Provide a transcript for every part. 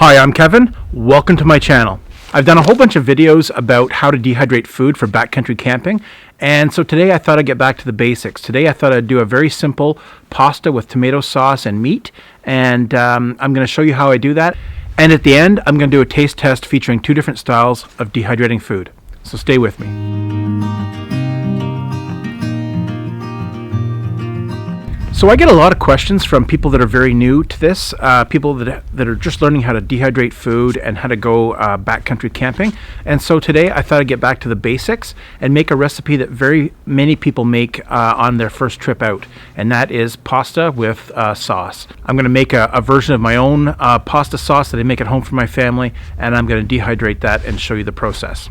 Hi, I'm Kevin. Welcome to my channel. I've done a whole bunch of videos about how to dehydrate food for backcountry camping, and so today I thought I'd get back to the basics. Today I thought I'd do a very simple pasta with tomato sauce and meat, and I'm going to show you how I do that. And at the end, I'm going to do a taste test featuring two different styles of dehydrating food. So stay with me. So I get a lot of questions from people that are very new to this, people that are just learning how to dehydrate food and how to go backcountry camping. And so today I thought I'd get back to the basics and make a recipe that very many people make on their first trip out, and that is pasta with sauce. I'm going to make a version of my own pasta sauce that I make at home for my family, and I'm going to dehydrate that and show you the process.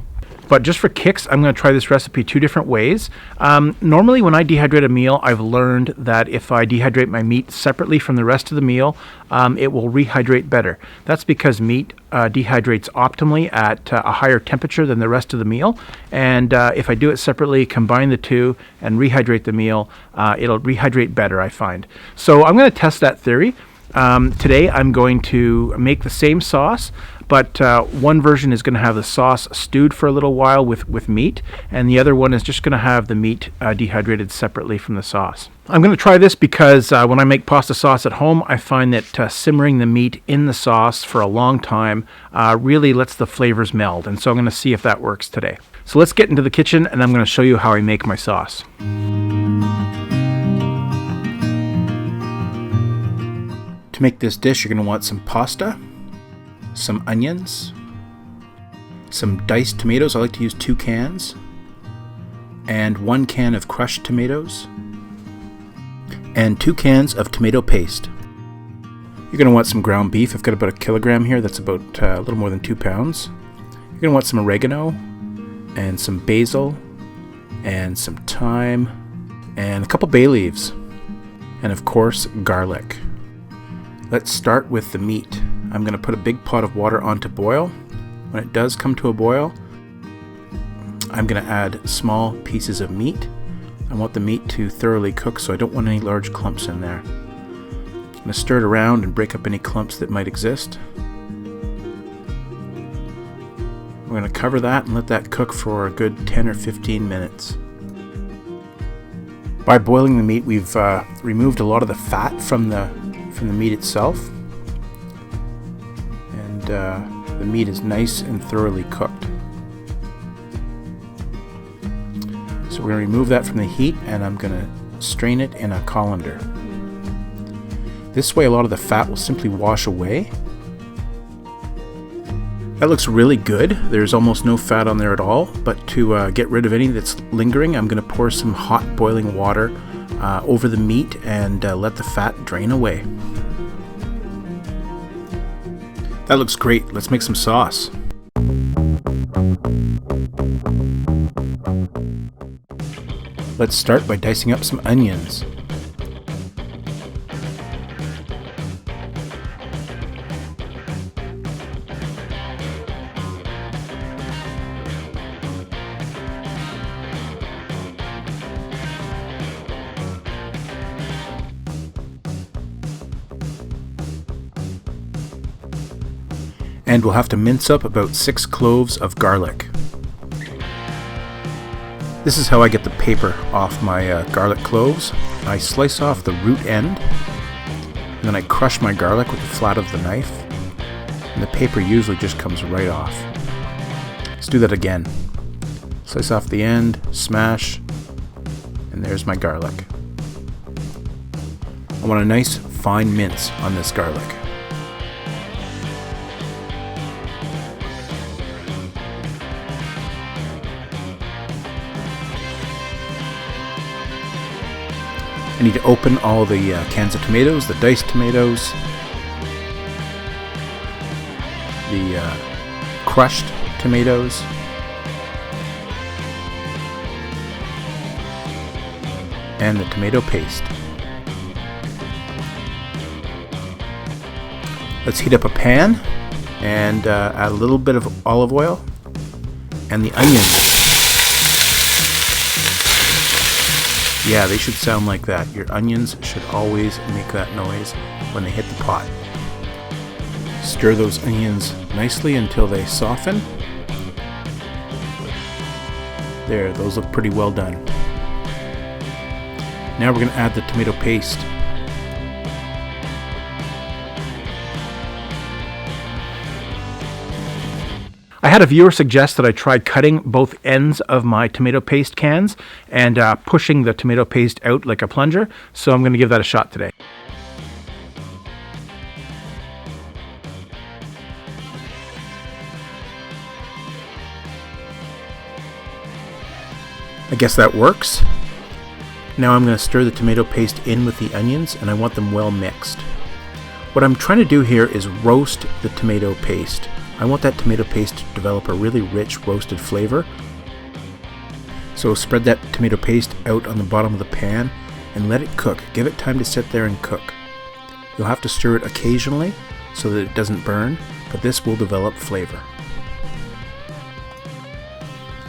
But just for kicks, I'm going to try this recipe two different ways. Normally when I dehydrate a meal, I've learned that if I dehydrate my meat separately from the rest of the meal, it will rehydrate better. That's because meat dehydrates optimally at a higher temperature than the rest of the meal. And if I do it separately, combine the two, and rehydrate the meal, it'll rehydrate better, I find. So I'm going to test that theory. Today I'm going to make the same sauce, but one version is going to have the sauce stewed for a little while with meat, and the other one is just going to have the meat dehydrated separately from the sauce. I'm going to try this because when I make pasta sauce at home, I find that simmering the meat in the sauce for a long time really lets the flavors meld, and so I'm going to see if that works today. So let's get into the kitchen, and I'm going to show you how I make my sauce. To make this dish, you're going to want some pasta, some onions, some diced tomatoes. I like to use 2 cans, and 1 can of crushed tomatoes, and 2 cans of tomato paste. You're going to want some ground beef. I've got about 1 kilogram here. That's about a little more than 2 pounds. You're going to want some oregano, and some basil, and some thyme, and a couple bay leaves, and of course garlic. Let's start with the meat. I'm going to put a big pot of water on to boil. When it does come to a boil, I'm going to add small pieces of meat. I want the meat to thoroughly cook, so I don't want any large clumps in there. I'm going to stir it around and break up any clumps that might exist. We're going to cover that and let that cook for a good 10 or 15 minutes. By boiling the meat, we've removed a lot of the fat from the meat itself, and the meat is nice and thoroughly cooked. So we're going to remove that from the heat, and I'm going to strain it in a colander. This way a lot of the fat will simply wash away. That looks really good. There's almost no fat on there at all, but to get rid of any that's lingering, I'm going to pour some hot boiling water over the meat and let the fat drain away. That looks great. Let's make some sauce. Let's start by dicing up some onions. And we'll have to mince up about 6 cloves of garlic. This is how I get the paper off my garlic cloves. I slice off the root end, and then I crush my garlic with the flat of the knife, and the paper usually just comes right off. Let's do that again. Slice off the end, smash, and there's my garlic. I want a nice fine mince on this garlic. I need to open all the cans of tomatoes, the diced tomatoes, the crushed tomatoes, and the tomato paste. Let's heat up a pan and add a little bit of olive oil and the onions. Yeah, they should sound like that. Your onions should always make that noise when they hit the pot. stir those onions nicely until they soften. There, those look pretty well done. Now we're going to add the tomato paste. I had a viewer suggest that I try cutting both ends of my tomato paste cans and pushing the tomato paste out like a plunger, so I'm going to give that a shot today. I guess that works. Now I'm going to stir the tomato paste in with the onions, and I want them well mixed. What I'm trying to do here is roast the tomato paste. I want that tomato paste to develop a really rich roasted flavor. So spread that tomato paste out on the bottom of the pan and let it cook. Give it time to sit there and cook. You'll have to stir it occasionally so that it doesn't burn, but this will develop flavor.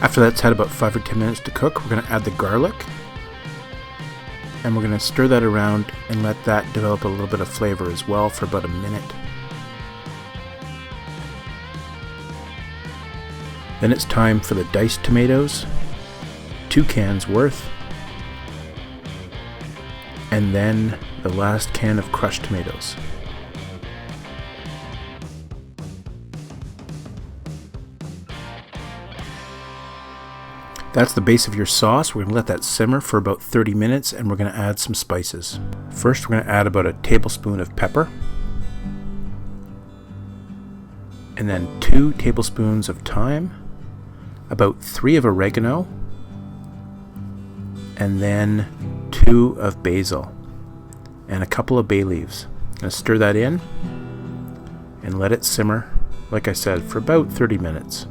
After that's had about 5 or 10 minutes to cook, we're going to add the garlic. And we're going to stir that around and let that develop a little bit of flavor as well for about a minute. Then it's time for the diced tomatoes, 2 cans worth, and then the last can of crushed tomatoes. That's the base of your sauce. We're going to let that simmer for about 30 minutes and we're going to add some spices. First, we're going to add about a tablespoon of pepper, and then 2 tablespoons of thyme, about 3 of oregano, and then 2 of basil, and a couple of bay leaves. I'm going to stir that in and let it simmer, like I said, for about 30 minutes.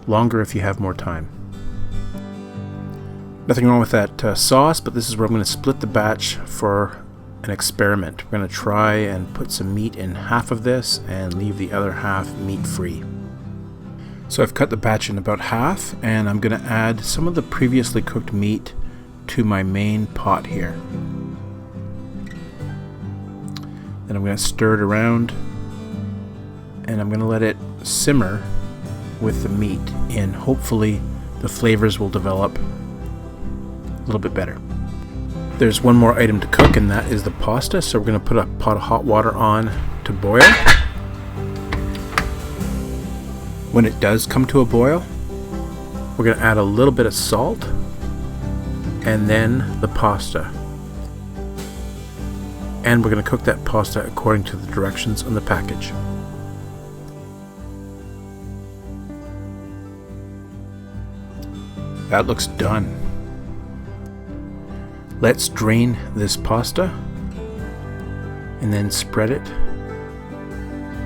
Longer if you have more time. Nothing wrong with that sauce, but this is where I'm going to split the batch for an experiment. We're going to try and put some meat in half of this and leave the other half meat-free. So I've cut the batch in about half, and I'm going to add some of the previously cooked meat to my main pot here. Then I'm going to stir it around, and I'm going to let it simmer with the meat in. Hopefully the flavors will develop a little bit better. There's one more item to cook, and that is the pasta. So we're going to put a pot of hot water on to boil. When it does come to a boil, we're going to add a little bit of salt and then the pasta. And we're going to cook that pasta according to the directions on the package. That looks done. Let's drain this pasta and then spread it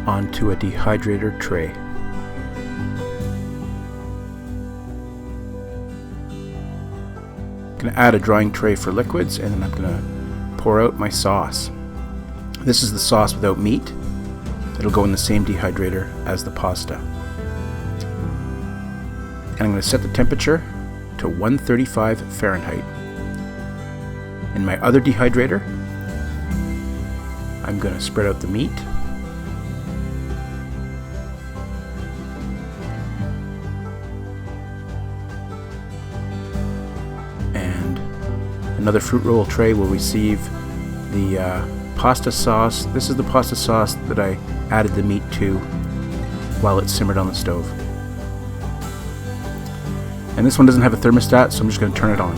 onto a dehydrator tray. I'm going to add a drying tray for liquids, and then I'm going to pour out my sauce. This is the sauce without meat. It'll go in the same dehydrator as the pasta. And I'm going to set the temperature to 135 Fahrenheit. In my other dehydrator, I'm going to spread out the meat. And another fruit roll tray will receive the pasta sauce. This is the pasta sauce that I added the meat to while it simmered on the stove. And this one doesn't have a thermostat, so I'm just going to turn it on.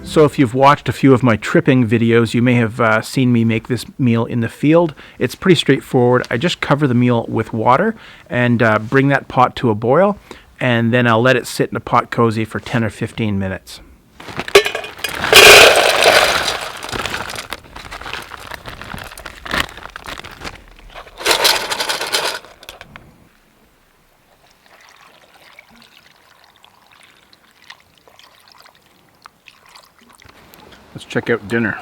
So if you've watched a few of my tripping videos, you may have seen me make this meal in the field. It's pretty straightforward. I just cover the meal with water and bring that pot to a boil, and then I'll let it sit in a pot cozy for 10 or 15 minutes. Let's check out dinner.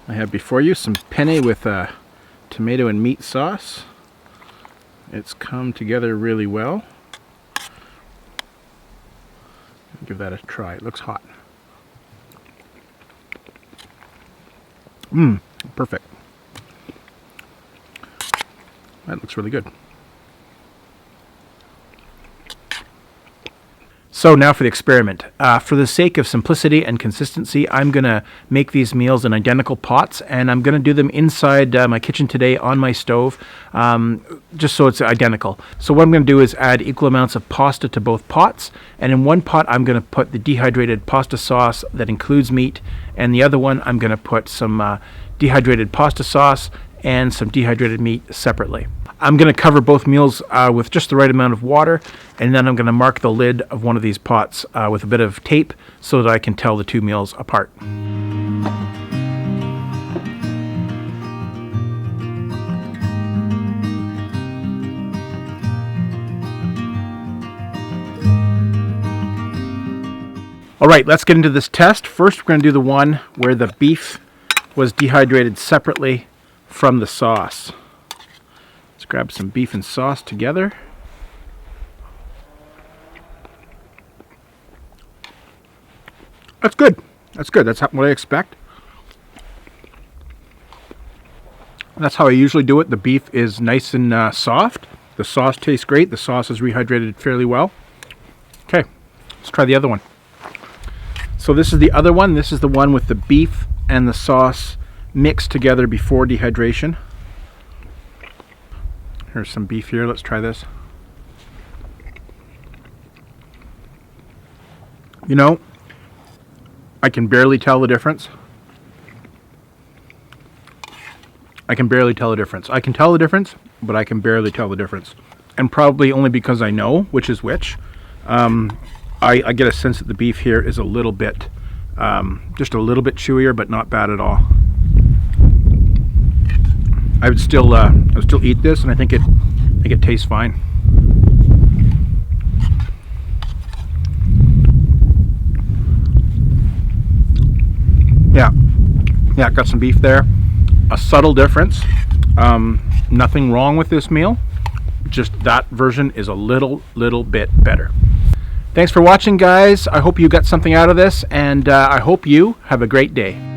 I have before you some penne with tomato and meat sauce. It's come together really well. Give that a try. It looks hot. Perfect. That looks really good. So now for the experiment. For the sake of simplicity and consistency, I'm going to make these meals in identical pots, and I'm going to do them inside my kitchen today on my stove, just so it's identical. So what I'm going to do is add equal amounts of pasta to both pots, and in one pot I'm going to put the dehydrated pasta sauce that includes meat, and the other one I'm going to put some dehydrated pasta sauce and some dehydrated meat separately. I'm going to cover both meals with just the right amount of water, and then I'm going to mark the lid of one of these pots with a bit of tape so that I can tell the two meals apart. All right, let's get into this test. First, we're going to do the one where the beef was dehydrated separately from the sauce. Let's grab some beef and sauce together. That's good. That's good. That's what I expect. That's how I usually do it. The beef is nice and soft. The sauce tastes great. The sauce is rehydrated fairly well. Okay, let's try the other one. So this is the other one. This is the one with the beef and the sauce mixed together before dehydration. Here's some beef here. Let's try this. You know, I can barely tell the difference. I can barely tell the difference. I can tell the difference, but I can barely tell the difference. And probably only because I know which is which. I get a sense that the beef here is a little bit, just a little bit chewier, but not bad at all. I would still eat this, and I think it tastes fine. Yeah, got some beef there. A subtle difference. Nothing wrong with this meal. Just that version is a little bit better. Thanks for watching, guys. I hope you got something out of this, and I hope you have a great day.